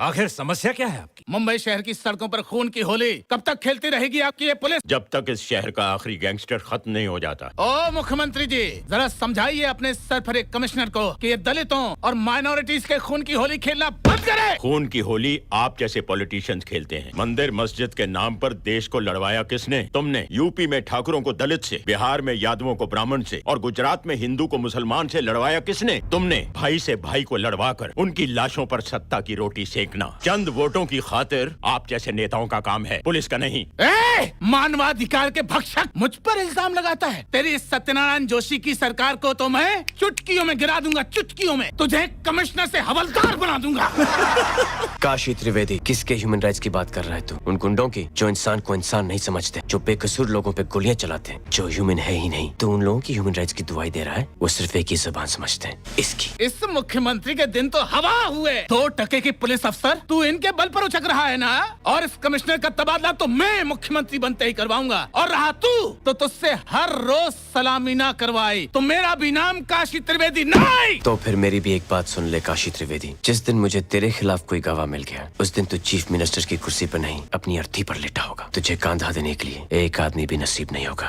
आखिर समस्या क्या है आपकी? मुंबई शहर की सड़कों पर खून की होली कब तक खेलती रहेगी आपकी ये पुलिस? जब तक इस शहर का आखिरी गैंगस्टर खत्म नहीं हो जाता। ओ मुख्यमंत्री जी, जरा समझाइए अपने सरफरे कमिश्नर को कि ये दलितों और माइनॉरिटीज के खून की होली खेलना बंद करे। खून की होली आप जैसे पॉलिटिशियंस खेलते हैं। मंदिर मस्जिद के नाम पर देश को लड़वाया किसने? तुमने। यूपी में ठाकुरों को दलित से, बिहार में यादवों को ब्राह्मण से और गुजरात में हिंदू को मुसलमान से लड़वाया किसने? तुमने। भाई से भाई को लड़वा कर उनकी लाशों पर सत्ता की रोटी सेकना चंद वोटों की खातिर आप जैसे नेताओं का काम है, पुलिस का नहीं। मानवाधिकार के भक्षक मुझ पर इल्जाम लगाता है। तेरी इस सत्यनारायण जोशी की सरकार को तो मैं चुटकियों में गिरा दूंगा, चुटकियों में। तुझे कमिश्नर से हवलदार बना दूंगा। काशी त्रिवेदी, किसके ह्यूमन राइट्स की बात कर रहा है तू? उन गुंडों की जो इंसान को इंसान नहीं समझते, जो बेकसूर लोगों पे गोलियां चलाते हैं, जो ह्यूमन है ही नहीं। तो उन लोगों की ह्यूमन राइट्स की दुआई दे रहा है। वो सिर्फ एक ही जुबान समझते हैं, इसकी। इस मुख्यमंत्री के दिन तो हवा हुए। 2 टके की पुलिस अफसर तू इनके बल पर उचक रहा है ना? और इस कमिश्नर का तबादला तो मैं मुख्यमंत्री बनते ही करवाऊंगा। और रहा तू तो तुझसे हर रोज सलामी ना करवाई तो मेरा भी नाम काशी त्रिवेदी नहीं। तो फिर मेरी भी एक बात सुन ले काशी त्रिवेदी, जिस दिन मुझे तेरे खिलाफ कोई गवाह मिल गया, उस दिन तू चीफ मिनिस्टर की कुर्सी पर नहीं, अपनी अर्थी पर लेटा होगा। तुझे कांधा देने के लिए एक आदमी भी नसीब नहीं होगा।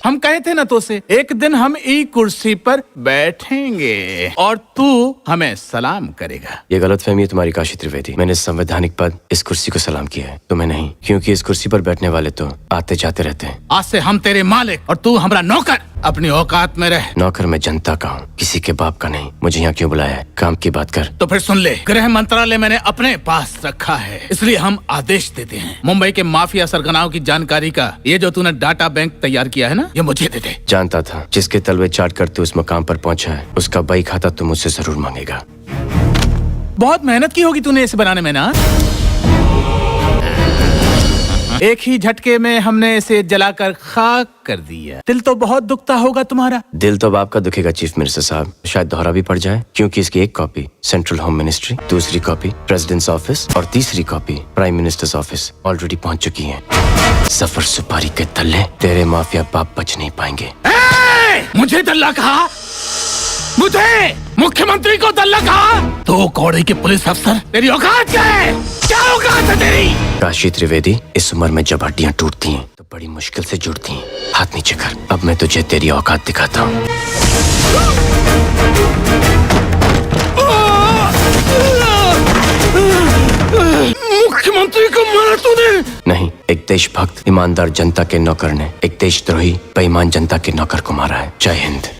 हम कहे थे ना तो से एक दिन हम ई कुर्सी पर बैठेंगे और तू हमें सलाम करेगा। ये गलतफहमी है तुम्हारी काशी त्रिवेदी। मैंने संवैधानिक पद इस कुर्सी को सलाम किया है, तुम्हें नहीं। क्योंकि इस कुर्सी पर बैठने वाले तो आते जाते रहते हैं। आज से हम तेरे मालिक और तू हमारा नौकर। अपनी औकात में रह। नौकर मैं जनता का हूँ, किसी के बाप का नहीं। मुझे यहाँ क्यों बुलाया है? काम की बात कर। तो फिर सुन ले, गृह मंत्रालय मैंने अपने पास रखा है, इसलिए हम आदेश देते हैं मुंबई के माफिया सरगनाओं की जानकारी का ये जो तूने डाटा बैंक तैयार किया है ना, ये मुझे दे दे। जानता था जिसके तलवे चाट कर तू उस मकाम पर पहुंचा है, उसका बही खाता तू मुझसे जरूर मांगेगा। बहुत मेहनत की होगी तूने इसे बनाने में ना? एक ही झटके में हमने इसे जलाकर खाक कर दिया। दिल तो बहुत दुखता होगा तुम्हारा। दिल तो बाप का दुखेगा चीफ मिनिस्टर साहब। शायद दोहरा भी पड़ जाए, क्योंकि इसकी एक कॉपी सेंट्रल होम मिनिस्ट्री, दूसरी कॉपी प्रेसिडेंट्स ऑफिस और तीसरी copy prime minister's office already पहुंच चुकी है। सफर सुपारी के तले तेरे माफिया बाप बच नहीं पाएंगे। मुझे दल्ला कहा? मुझे मुख्यमंत्री को दल्ला कहा? 2 कौड़े के पुलिस अफसर, तेरी औकात क्या है? क्या औकात है तेरी? काशी त्रिवेदी, इस उम्र में जब हड्डियां टूटती हैं तो बड़ी मुश्किल से जुड़ती हैं। हाथ नीचे कर, अब मैं तुझे तेरी औकात दिखाता हूँ। मुख्यमंत्री को मारा तूने? नहीं, एक देशभक्त ईमानदार जनता के नौकर ने एक देशद्रोही बेईमान जनता के नौकर को मारा है। जय हिंद।